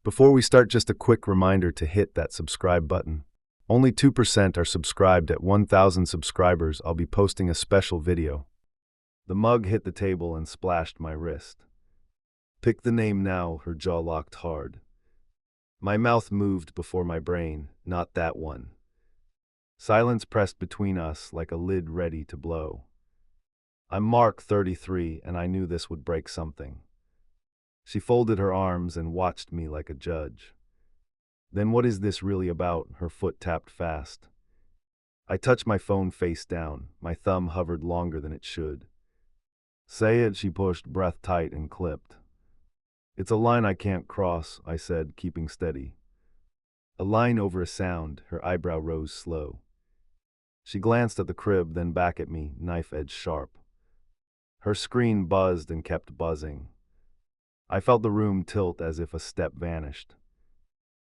Before we start, just a quick reminder to hit that subscribe button. Only 2% are subscribed. At 1,000 subscribers, I'll be posting a special video. The mug hit the table and splashed my wrist. Pick the name now, her jaw locked hard. My mouth moved before my brain, not that one. Silence pressed between us like a lid ready to blow. I'm Mark, 33, and I knew this would break something. She folded her arms and watched me like a judge. Then what is this really about? Her foot tapped fast. I touched my phone face down. My thumb hovered longer than it should. Say it, she pushed, breath tight and clipped. It's a line I can't cross, I said, keeping steady. A line over a sound. Her eyebrow rose slow. She glanced at the crib, then back at me, knife edge sharp. Her screen buzzed and kept buzzing. I felt the room tilt as if a step vanished.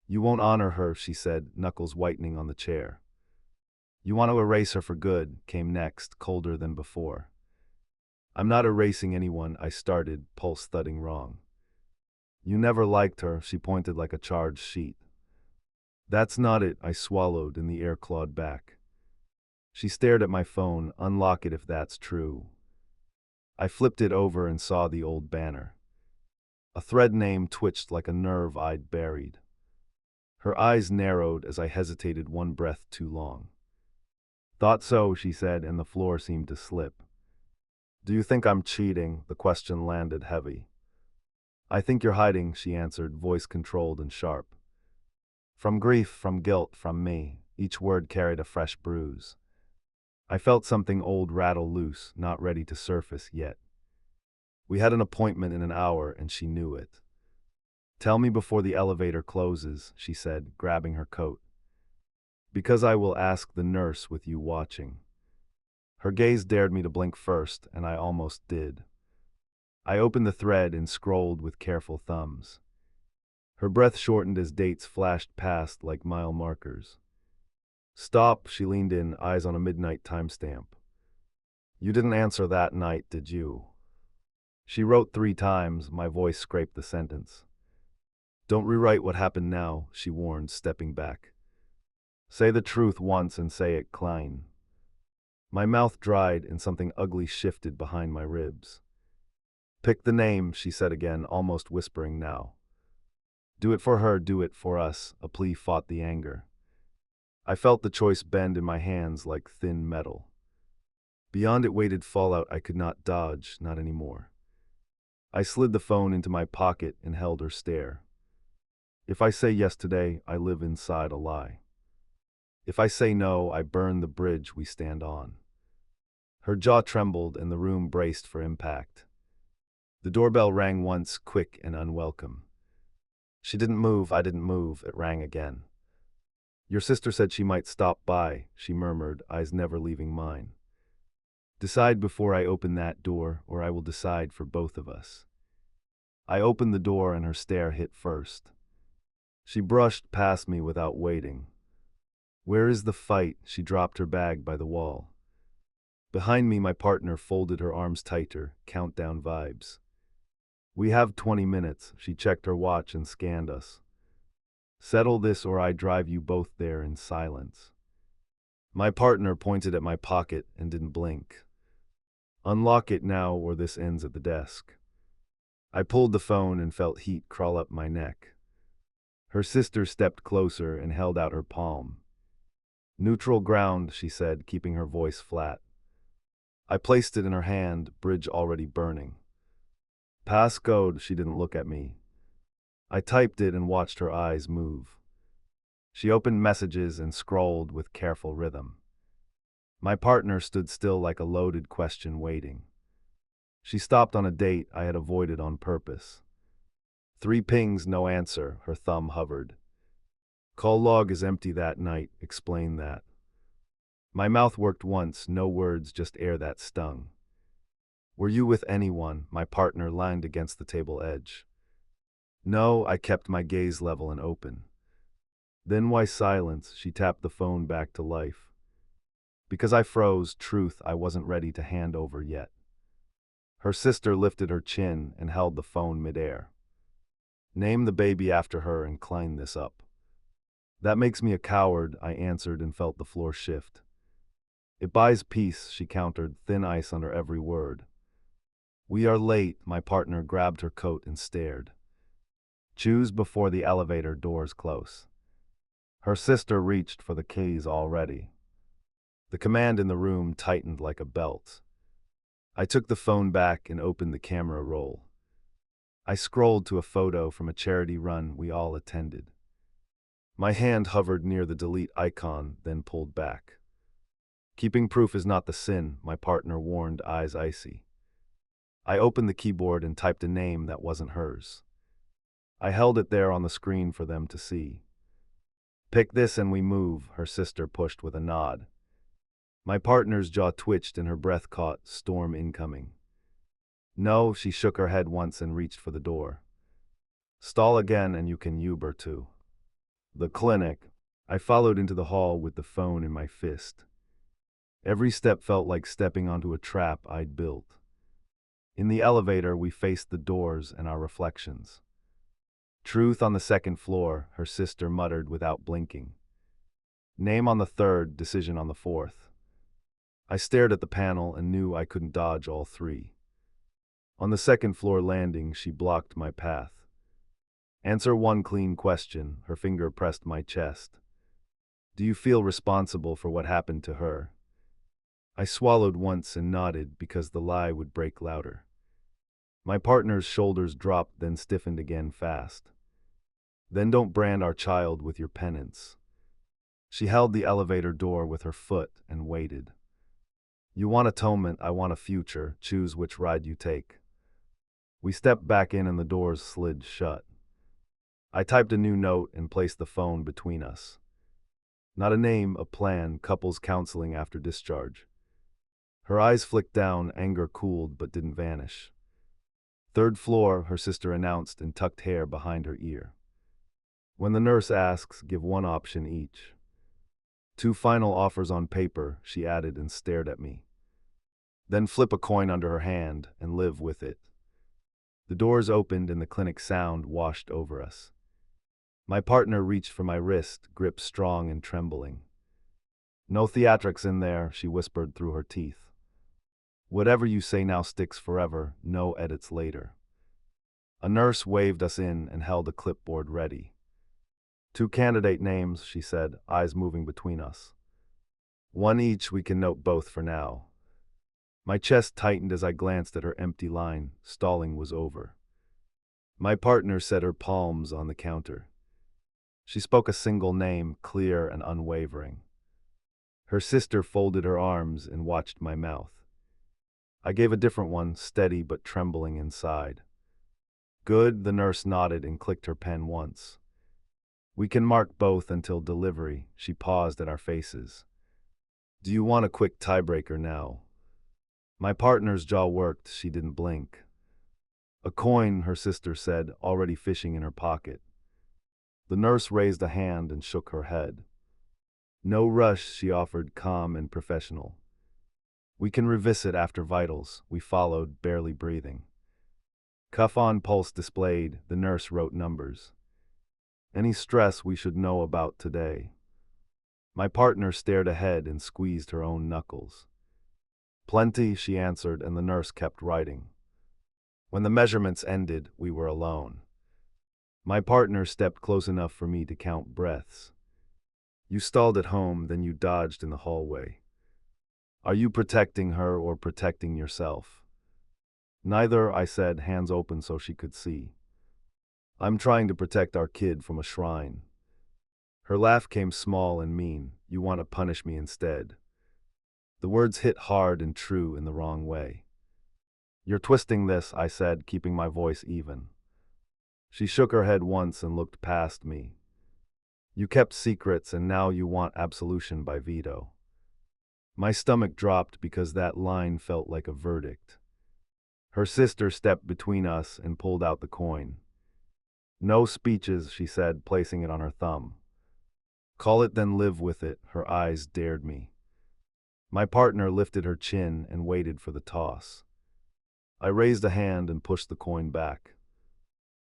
You won't honor her, she said, knuckles whitening on the chair. You want to erase her for good, came next, colder than before. I'm not erasing anyone, I started, pulse thudding wrong. You never liked her, she pointed like a charged sheet. That's not it, I swallowed, and the air clawed back. She stared at my phone. Unlock it if that's true. I flipped it over and saw the old banner. A thread name twitched like a nerve I'd buried. Her eyes narrowed as I hesitated one breath too long. Thought so, she said, and the floor seemed to slip. Do you think I'm cheating? The question landed heavy. I think you're hiding, she answered, voice controlled and sharp. From grief, from guilt, from me, each word carried a fresh bruise. I felt something old rattle loose, not ready to surface yet. We had an appointment in an hour, and she knew it. Tell me before the elevator closes, she said, grabbing her coat. Because I will ask the nurse with you watching. Her gaze dared me to blink first, and I almost did. I opened the thread and scrolled with careful thumbs. Her breath shortened as dates flashed past like mile markers. Stop, she leaned in, eyes on a midnight timestamp. You didn't answer that night, did you? She wrote 3 times, my voice scraped the sentence. Don't rewrite what happened now, she warned, stepping back. Say the truth once and say it clean. My mouth dried and something ugly shifted behind my ribs. Pick the name, she said again, almost whispering now. Do it for her, do it for us, a plea fought the anger. I felt the choice bend in my hands like thin metal. Beyond it waited fallout I could not dodge, not anymore. I slid the phone into my pocket and held her stare. If I say yes today, I live inside a lie. If I say no, I burn the bridge we stand on. Her jaw trembled and the room braced for impact. The doorbell rang once, quick and unwelcome. She didn't move, I didn't move, it rang again. Your sister said she might stop by, she murmured, eyes never leaving mine. Decide before I open that door, or I will decide for both of us. I opened the door and her stare hit first. She brushed past me without waiting. Where is the fight? She dropped her bag by the wall. Behind me, my partner folded her arms tighter, countdown vibes. We have 20 minutes, she checked her watch and scanned us. Settle this or I drive you both there in silence. My partner pointed at my pocket and didn't blink. Unlock it now or this ends at the desk. I pulled the phone and felt heat crawl up my neck. Her sister stepped closer and held out her palm. Neutral ground, she said, keeping her voice flat. I placed it in her hand, bridge already burning. Passcode, she didn't look at me. I typed it and watched her eyes move. She opened messages and scrolled with careful rhythm. My partner stood still like a loaded question waiting. She stopped on a date I had avoided on purpose. 3 pings, no answer, her thumb hovered. Call log is empty that night, explain that. My mouth worked once, no words, just air that stung. Were you with anyone? My partner leaned against the table edge. No, I kept my gaze level and open. Then why silence? She tapped the phone back to life. Because I froze, truth I wasn't ready to hand over yet. Her sister lifted her chin and held the phone midair. Name the baby after her and clean this up. That makes me a coward, I answered and felt the floor shift. It buys peace, she countered, thin ice under every word. We are late, my partner grabbed her coat and stared. Choose before the elevator doors close. Her sister reached for the keys already. The command in the room tightened like a belt. I took the phone back and opened the camera roll. I scrolled to a photo from a charity run we all attended. My hand hovered near the delete icon, then pulled back. Keeping proof is not the sin, my partner warned, eyes icy. I opened the keyboard and typed a name that wasn't hers. I held it there on the screen for them to see. Pick this and we move, her sister pushed with a nod. My partner's jaw twitched and her breath caught, storm incoming. No, she shook her head once and reached for the door. Stall again and you can Uber too. The clinic. I followed into the hall with the phone in my fist. Every step felt like stepping onto a trap I'd built. In the elevator, we faced the doors and our reflections. Truth on the second floor, her sister muttered without blinking. Name on the third, decision on the fourth. I stared at the panel and knew I couldn't dodge all three. On the second floor landing, she blocked my path. Answer one clean question, her finger pressed my chest. Do you feel responsible for what happened to her? I swallowed once and nodded because the lie would break louder. My partner's shoulders dropped, then stiffened again fast. Then don't brand our child with your penance. She held the elevator door with her foot and waited. You want atonement, I want a future, choose which ride you take. We stepped back in and the doors slid shut. I typed a new note and placed the phone between us. Not a name, a plan, couples counseling after discharge. Her eyes flicked down, anger cooled but didn't vanish. Third floor, her sister announced and tucked hair behind her ear. When the nurse asks, give one option each. 2 final offers on paper, she added and stared at me. Then flip a coin under her hand and live with it. The doors opened and the clinic sound washed over us. My partner reached for my wrist, grip strong and trembling. No theatrics in there, she whispered through her teeth. Whatever you say now sticks forever, no edits later. A nurse waved us in and held a clipboard ready. 2 candidate names, she said, eyes moving between us. 1 each, we can note both for now. My chest tightened as I glanced at her empty line. Stalling was over. My partner set her palms on the counter. She spoke a single name, clear and unwavering. Her sister folded her arms and watched my mouth. I gave a different one, steady but trembling inside. Good, the nurse nodded and clicked her pen once. We can mark both until delivery, she paused at our faces. Do you want a quick tiebreaker now? My partner's jaw worked, she didn't blink. A coin, her sister said, already fishing in her pocket. The nurse raised a hand and shook her head. No rush, she offered, calm and professional. We can revisit after vitals, we followed, barely breathing. Cuff on, pulse displayed, the nurse wrote numbers. Any stress we should know about today? My partner stared ahead and squeezed her own knuckles. Plenty, she answered, and the nurse kept writing. When the measurements ended, we were alone. My partner stepped close enough for me to count breaths. You stalled at home, then you dodged in the hallway. Are you protecting her or protecting yourself? Neither, I said, hands open so she could see. I'm trying to protect our kid from a shrine. Her laugh came small and mean. You want to punish me instead. The words hit hard and true in the wrong way. You're twisting this, I said, keeping my voice even. She shook her head once and looked past me. You kept secrets and now you want absolution by veto. My stomach dropped because that line felt like a verdict. Her sister stepped between us and pulled out the coin. No speeches, she said, placing it on her thumb. Call it then live with it, her eyes dared me. My partner lifted her chin and waited for the toss. I raised a hand and pushed the coin back.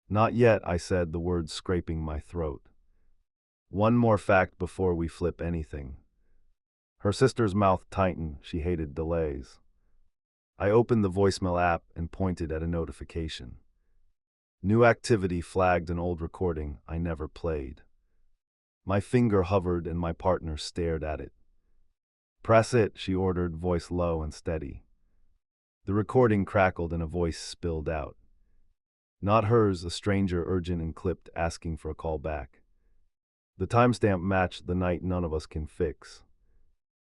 Not yet, I said, the words scraping my throat. One more fact before we flip anything. Her sister's mouth tightened. She hated delays. I opened the voicemail app and pointed at a notification. New activity flagged an old recording I never played. My finger hovered and my partner stared at it. Press it, she ordered, voice low and steady. The recording crackled and a voice spilled out. Not hers, a stranger, urgent and clipped, asking for a call back. The timestamp matched the night none of us can fix.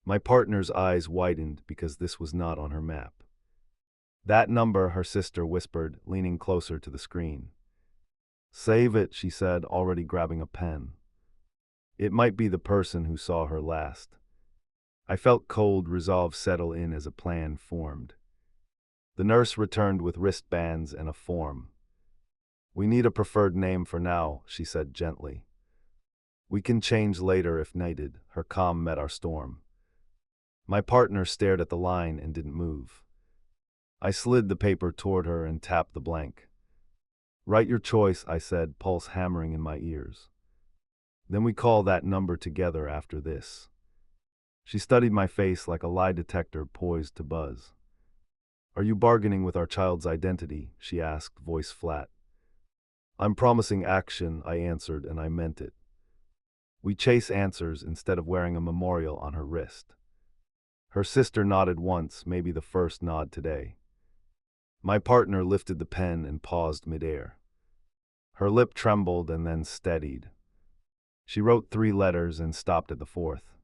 My partner's eyes widened because this was not on her map. That number, her sister whispered, leaning closer to the screen. Save it, she said, already grabbing a pen. It might be the person who saw her last. I felt cold resolve settle in as a plan formed. The nurse returned with wristbands and a form. We need a preferred name for now, she said gently. We can change later if needed. Her calm met our storm. My partner stared at the line and didn't move. I slid the paper toward her and tapped the blank. Write your choice, I said, pulse hammering in my ears. Then we call that number together after this. She studied my face like a lie detector poised to buzz. Are you bargaining with our child's identity? She asked, voice flat. I'm promising action, I answered, and I meant it. We chase answers instead of wearing a memorial on her wrist. Her sister nodded once, maybe the first nod today. My partner lifted the pen and paused midair. Her lip trembled and then steadied. She wrote 3 letters and stopped at the 4th.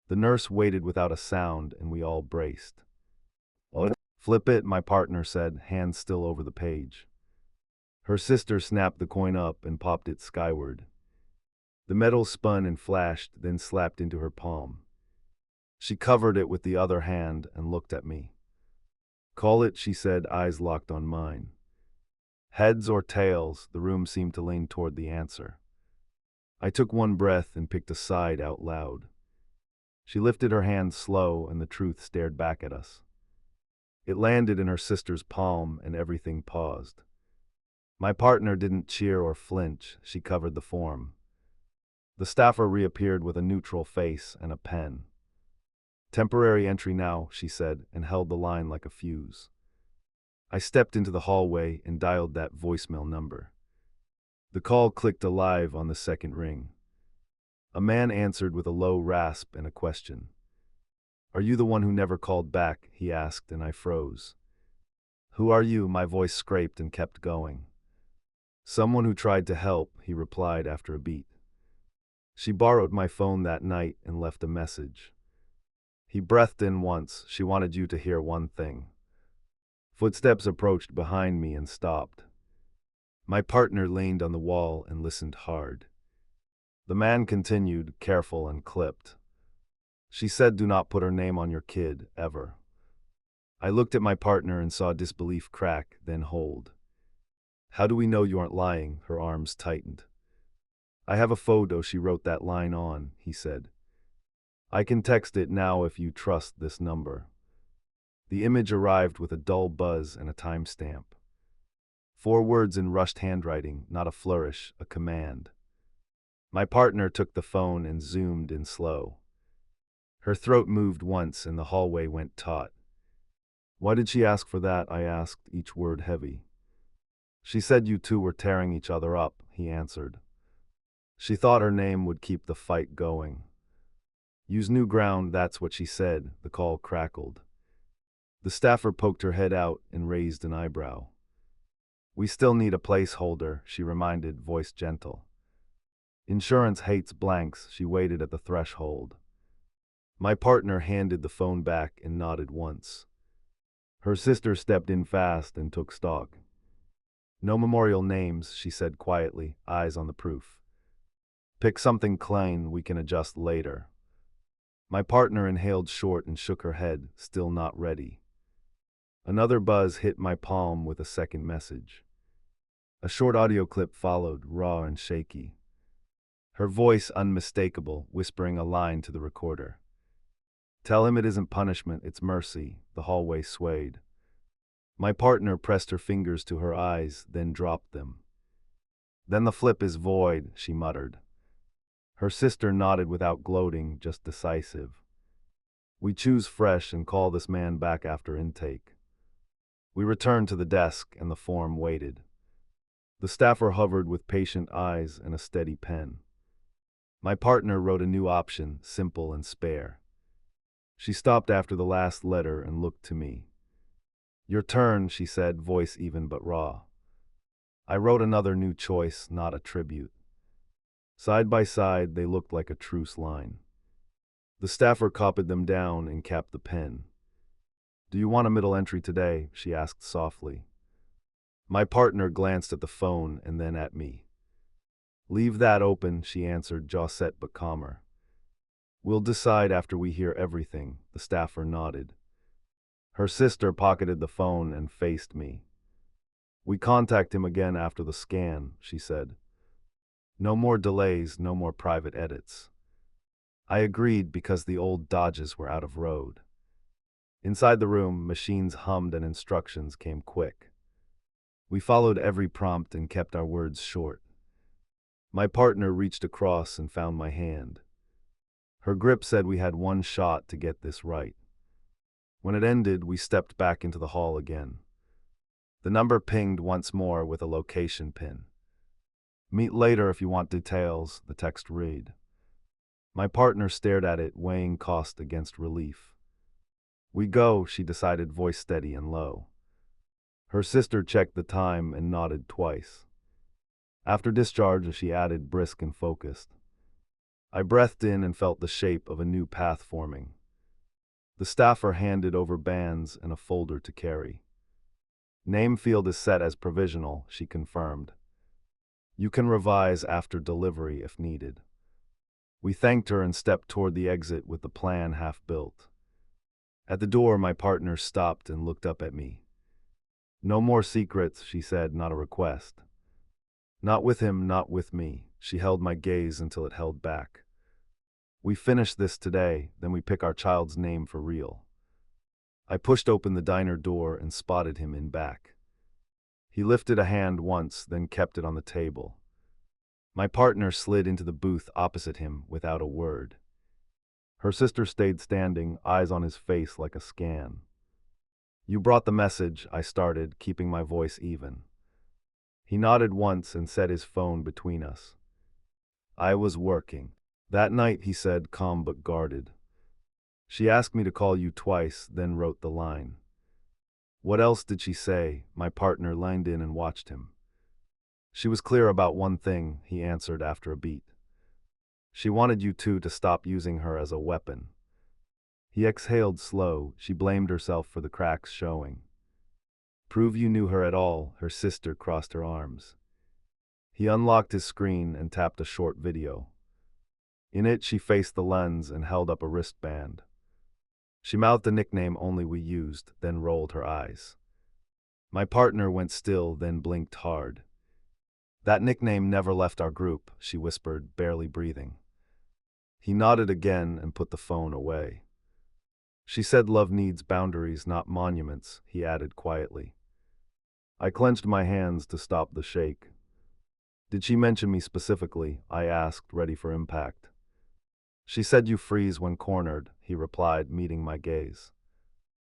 The nurse waited without a sound and we all braced. Flip it, my partner said, hands still over the page. Her sister snapped the coin up and popped it skyward. The metal spun and flashed, then slapped into her palm. She covered it with the other hand and looked at me. Call it, she said, eyes locked on mine. Heads or tails, the room seemed to lean toward the answer. I took one breath and picked a side out loud. She lifted her hand slow and the truth stared back at us. It landed in her sister's palm and everything paused. My partner didn't cheer or flinch, she covered the form. The staffer reappeared with a neutral face and a pen. Temporary entry now, she said, and held the line like a fuse. I stepped into the hallway and dialed that voicemail number. The call clicked alive on the second ring. A man answered with a low rasp and a question. Are you the one who never called back? He asked, and I froze. Who are you? My voice scraped and kept going. Someone who tried to help, he replied after a beat. She borrowed my phone that night and left a message. He breathed in once. She wanted you to hear one thing. Footsteps approached behind me and stopped. My partner leaned on the wall and listened hard. The man continued, careful and clipped. She said, do not put her name on your kid, ever. I looked at my partner and saw disbelief crack, then hold. How do we know you aren't lying? Her arms tightened. I have a photo she wrote that line on, he said. I can text it now if you trust this number. The image arrived with a dull buzz and a timestamp. 4 words in rushed handwriting, not a flourish, a command. My partner took the phone and zoomed in slow. Her throat moved once and the hallway went taut. Why did she ask for that? I asked, each word heavy. She said you two were tearing each other up, he answered. She thought her name would keep the fight going. Use new ground, that's what she said, the call crackled. The staffer poked her head out and raised an eyebrow. We still need a placeholder, she reminded, voice gentle. Insurance hates blanks, she waited at the threshold. My partner handed the phone back and nodded once. Her sister stepped in fast and took stock. No memorial names, she said quietly, eyes on the proof. Pick something clean we can adjust later. My partner inhaled short and shook her head, still not ready. Another buzz hit my palm with a second message. A short audio clip followed, raw and shaky. Her voice unmistakable, whispering a line to the recorder. Tell him it isn't punishment, it's mercy. The hallway swayed. My partner pressed her fingers to her eyes, then dropped them. Then the flip is void, she muttered. Her sister nodded without gloating, just decisive. We choose fresh and call this man back after intake. We returned to the desk and the form waited. The staffer hovered with patient eyes and a steady pen. My partner wrote a new option, simple and spare. She stopped after the last letter and looked to me. Your turn, she said, voice even but raw. I wrote another new choice, not a tribute. Side by side, they looked like a truce line. The staffer copied them down and capped the pen. Do you want a middle entry today? She asked softly. My partner glanced at the phone and then at me. Leave that open, she answered, jaw set but calmer. We'll decide after we hear everything, the staffer nodded. Her sister pocketed the phone and faced me. We contact him again after the scan, she said. No more delays, no more private edits. I agreed because the old dodges were out of road. Inside the room, machines hummed and instructions came quick. We followed every prompt and kept our words short. My partner reached across and found my hand. Her grip said we had one shot to get this right. When it ended, we stepped back into the hall again. The number pinged once more with a location pin. Meet later if you want details, the text read. My partner stared at it, weighing cost against relief. We go, she decided, voice steady and low. Her sister checked the time and nodded twice. After discharge, she added, brisk and focused. I breathed in and felt the shape of a new path forming. The staffer handed over bands and a folder to carry. Name field is set as provisional, she confirmed. You can revise after delivery if needed. We thanked her and stepped toward the exit with the plan half built. At the door, my partner stopped and looked up at me. No more secrets, she said, not a request. Not with him, not with me. She held my gaze until it held back. We finish this today, then we pick our child's name for real. I pushed open the diner door and spotted him in back. He lifted a hand once, then kept it on the table. My partner slid into the booth opposite him without a word. Her sister stayed standing, eyes on his face like a scan. You brought the message, I started, keeping my voice even. He nodded once and set his phone between us. I was working. That night, he said, calm but guarded. She asked me to call you twice, then wrote the line. What else did she say? My partner leaned in and watched him. She was clear about one thing, he answered after a beat. She wanted you two to stop using her as a weapon. He exhaled slow. She blamed herself for the cracks showing. Prove you knew her at all, her sister crossed her arms. He unlocked his screen and tapped a short video. In it, she faced the lens and held up a wristband. She mouthed the nickname only we used, then rolled her eyes. My partner went still, then blinked hard. That nickname never left our group, she whispered, barely breathing. He nodded again and put the phone away. She said love needs boundaries, not monuments, he added quietly. I clenched my hands to stop the shake. Did she mention me specifically? I asked, ready for impact. She said you freeze when cornered, he replied, meeting my gaze.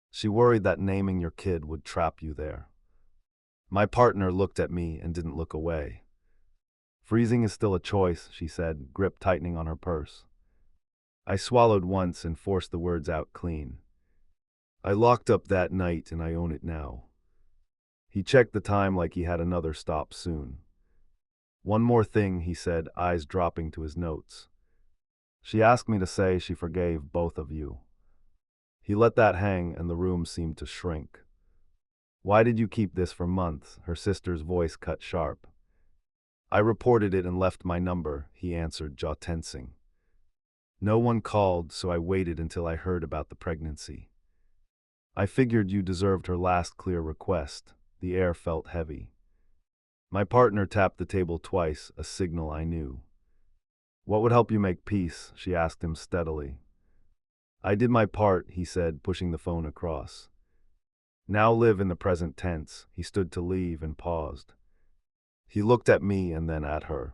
She worried that naming your kid would trap you there. My partner looked at me and didn't look away. Freezing is still a choice, she said, grip tightening on her purse. I swallowed once and forced the words out clean. I locked up that night and I own it now. He checked the time like he had another stop soon. One more thing, he said, eyes dropping to his notes. She asked me to say she forgave both of you. He let that hang and the room seemed to shrink. Why did you keep this for months? Her sister's voice cut sharp. I reported it and left my number, he answered, jaw tensing. No one called, so I waited until I heard about the pregnancy. I figured you deserved her last clear request. The air felt heavy. My partner tapped the table twice, a signal I knew. What would help you make peace? She asked him steadily. I did my part, he said, pushing the phone across. Now live in the present tense. He stood to leave and paused. He looked at me and then at her.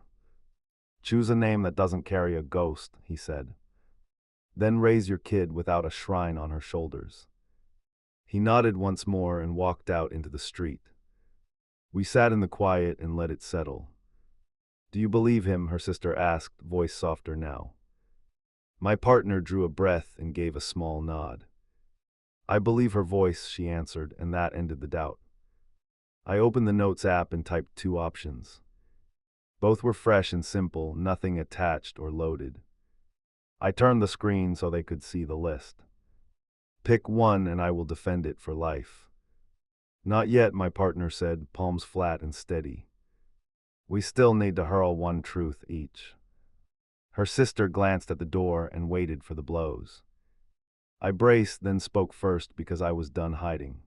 Choose a name that doesn't carry a ghost, he said. Then raise your kid without a shrine on her shoulders. He nodded once more and walked out into the street. We sat in the quiet and let it settle. Do you believe him? Her sister asked, voice softer now. My partner drew a breath and gave a small nod. I believe her voice, she answered, and that ended the doubt. I opened the Notes app and typed 2 options. Both were fresh and simple, nothing attached or loaded. I turned the screen so they could see the list. Pick one and I will defend it for life. Not yet, my partner said, palms flat and steady. We still need to hurl one truth each. Her sister glanced at the door and waited for the blows. I braced, then spoke first because I was done hiding.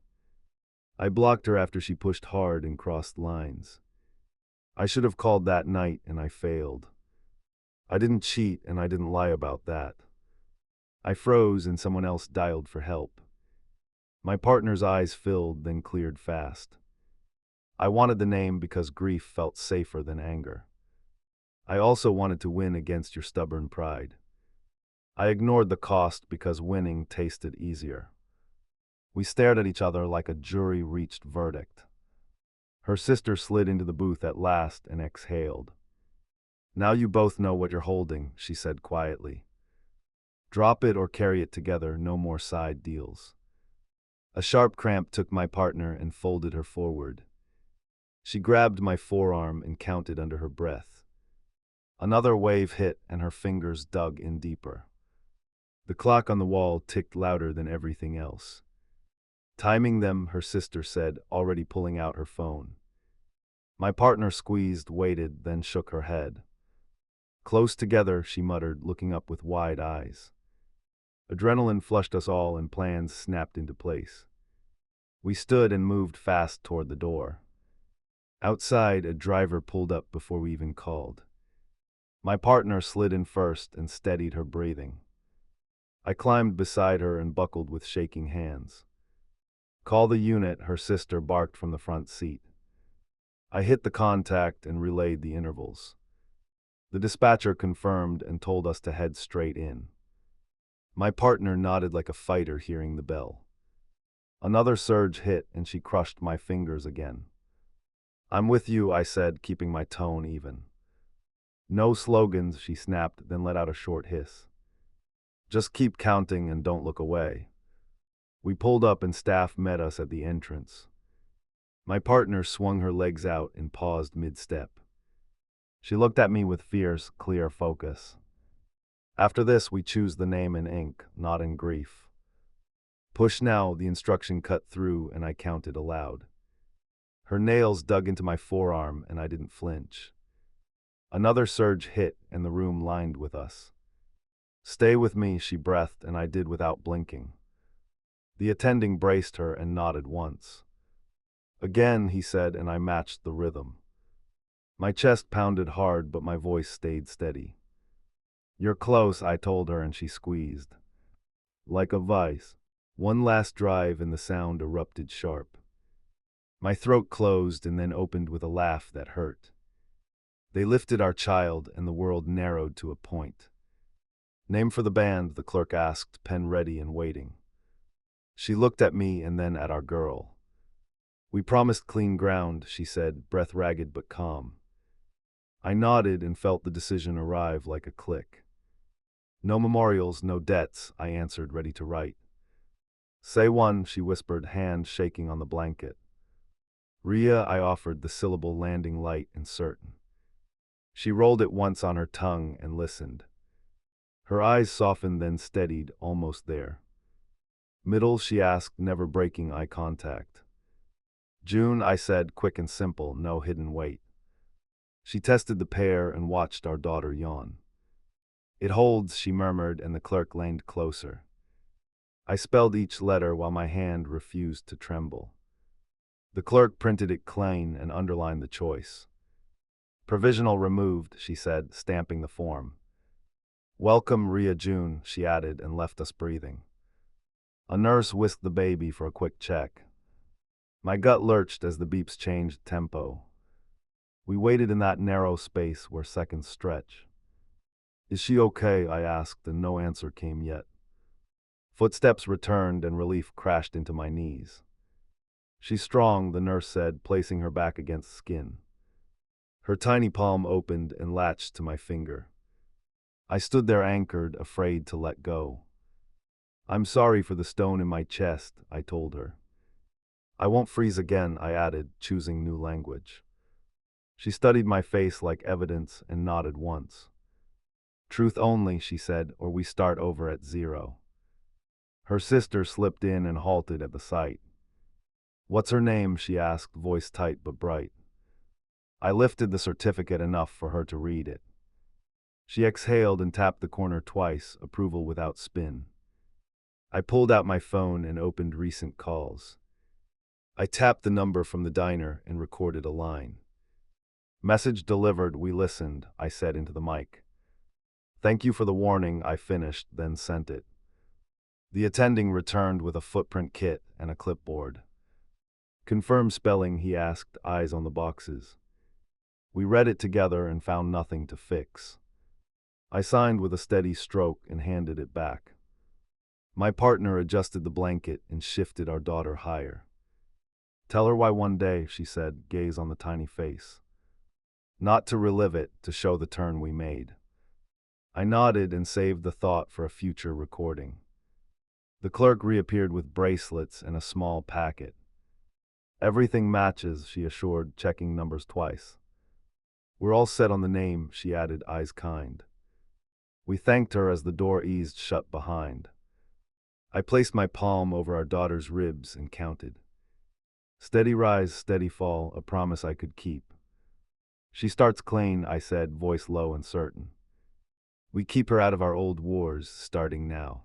I blocked her after she pushed hard and crossed lines. I should have called that night and I failed. I didn't cheat and I didn't lie about that. I froze and someone else dialed for help. My partner's eyes filled, then cleared fast. I wanted the name because grief felt safer than anger. I also wanted to win against your stubborn pride. I ignored the cost because winning tasted easier. We stared at each other like a jury reached verdict. Her sister slid into the booth at last and exhaled. Now you both know what you're holding, she said quietly. Drop it or carry it together, no more side deals. A sharp cramp took my partner and folded her forward. She grabbed my forearm and counted under her breath. Another wave hit and her fingers dug in deeper. The clock on the wall ticked louder than everything else. Timing them, her sister said, already pulling out her phone. My partner squeezed, waited, then shook her head. Close together, she muttered, looking up with wide eyes. Adrenaline flushed us all and plans snapped into place. We stood and moved fast toward the door. Outside, a driver pulled up before we even called. My partner slid in first and steadied her breathing. I climbed beside her and buckled with shaking hands. Call the unit, her sister barked from the front seat. I hit the contact and relayed the intervals. The dispatcher confirmed and told us to head straight in. My partner nodded like a fighter hearing the bell. Another surge hit and she crushed my fingers again. I'm with you, I said, keeping my tone even. No slogans, she snapped, then let out a short hiss. Just keep counting and don't look away. We pulled up and staff met us at the entrance. My partner swung her legs out and paused mid-step. She looked at me with fierce, clear focus. After this, we choose the name in ink, not in grief. Push now, the instruction cut through, and I counted aloud. Her nails dug into my forearm, and I didn't flinch. Another surge hit, and the room lined with us. Stay with me, she breathed, and I did without blinking. The attending braced her and nodded once. Again, he said, and I matched the rhythm. My chest pounded hard, but my voice stayed steady. You're close, I told her, and she squeezed. Like a vice. One last drive, and the sound erupted sharp. My throat closed and then opened with a laugh that hurt. They lifted our child, and the world narrowed to a point. Name for the band, the clerk asked, pen ready and waiting. She looked at me and then at our girl. We promised clean ground, she said, breath ragged but calm. I nodded and felt the decision arrive like a click. No memorials, no debts, I answered, ready to write. Say one, she whispered, hand shaking on the blanket. Rhea, I offered, the syllable landing light and certain. She rolled it once on her tongue and listened. Her eyes softened, then steadied, almost there. Middle, she asked, never breaking eye contact. June, I said, quick and simple, no hidden weight. She tested the pair and watched our daughter yawn. It holds, she murmured, and the clerk leaned closer. I spelled each letter while my hand refused to tremble. The clerk printed it clean and underlined the choice. Provisional removed, she said, stamping the form. Welcome, Rhea June, she added, and left us breathing. A nurse whisked the baby for a quick check. My gut lurched as the beeps changed tempo. We waited in that narrow space where seconds stretch. Is she okay? I asked, and no answer came yet. Footsteps returned and relief crashed into my knees. She's strong, the nurse said, placing her back against skin. Her tiny palm opened and latched to my finger. I stood there anchored, afraid to let go. I'm sorry for the stone in my chest, I told her. I won't freeze again, I added, choosing new language. She studied my face like evidence and nodded once. Truth only, she said, or we start over at zero. Her sister slipped in and halted at the sight. What's her name? She asked, voice tight but bright. I lifted the certificate enough for her to read it. She exhaled and tapped the corner twice, approval without spin. I pulled out my phone and opened recent calls. I tapped the number from the diner and recorded a line. Message delivered, we listened, I said into the mic. Thank you for the warning, I finished, then sent it. The attending returned with a footprint kit and a clipboard. Confirm spelling, he asked, eyes on the boxes. We read it together and found nothing to fix. I signed with a steady stroke and handed it back. My partner adjusted the blanket and shifted our daughter higher. Tell her why one day, she said, gaze on the tiny face. Not to relive it, to show the turn we made. I nodded and saved the thought for a future recording. The clerk reappeared with bracelets and a small packet. Everything matches, she assured, checking numbers twice. We're all set on the name, she added, eyes kind. We thanked her as the door eased shut behind. I placed my palm over our daughter's ribs and counted. Steady rise, steady fall, a promise I could keep. She starts clean, I said, voice low and certain. We keep her out of our old wars, starting now.